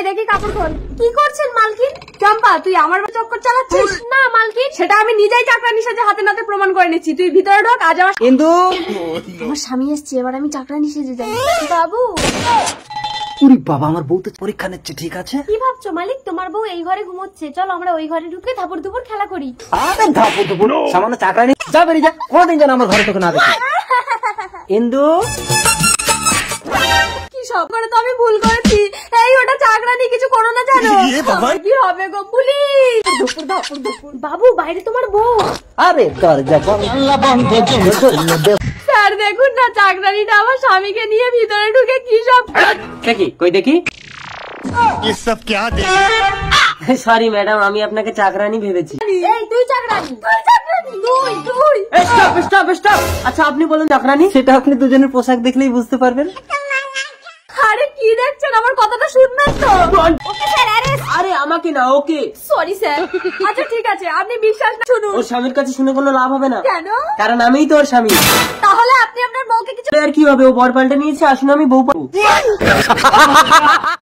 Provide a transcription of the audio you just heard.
এই দেখি কাপড় খোল। কি করছেন মালকিন? চম্পা, তুই আমার চক্কর চালাচ্ছিস? না মালকিন, সেটা আমি নিজেই চাকরানির সাথে হাতে নাতে প্রমাণ করে নিচ্ছি। তুই ভিতরে ঢোক, আজ আমার আমার স্বামী এসছে, এবার আমি চাকরানি সেজে যাই। বাবু। উরি বাবা, আমার বউ তো পরীক্ষা নিচ্ছে। ঠিক আছে, কি ভাবছো মালিক? তোমার বউ এই ঘরে ঘুমোচ্ছে, চলো আমরা ওই ঘরে ঢুকে ধাপড় দুপুর খেলা করি। আরে ধাপড় দুপুর সামান্য চাকরানি, যা বেরিয়ে যা, কোনদিন যেন আমার ঘরে তোকে না দেখি। ইন্দু, কি সব করে তো আমি ভুল করেছি। এই ওটা চাকরানি, কিছু করো না জানো। কি হবে গো পুলিশ? দুপুর ধাপড় দুপুর। বাবু, বাইরে তোমার বউ। আরে দরজা বন্ধ। স্যার দেখুন না, চাকরানিটা আমার স্বামীকে নিয়ে ভিতরে ঢুকে কি সব। দেখি কই দেখি। ये सब क्या देख। সরি ম্যাডাম, আমি আপনাকে চাকরানি ভেবেছি। এই তুই চাকরানি, তুই চাকরানি, তুই। স্টপ। আচ্ছা আপনি বলুন চাকরানি, সেটা আপনি দুজনের পোশাক দেখলেই বুঝতে পারবেন। আরে কি দেখছেন, আমার কথাটা শুনবেন তো? ওকে স্যার, আরে আমাকে না, ওকে। Sorry sir. আচ্ছা ঠিক আছে, আপনি বিশ্বাস না শুনুন। ওর স্বামীর কাছে শুনে কোনো লাভ হবে না। কেন? কারণ আমিই তো ওর স্বামী। তাহলে আপনি আপনার বউকে কিছু আর কি হবে, ও বর পাল্টে নিয়েছে। আসুন আমি বউ পাবো।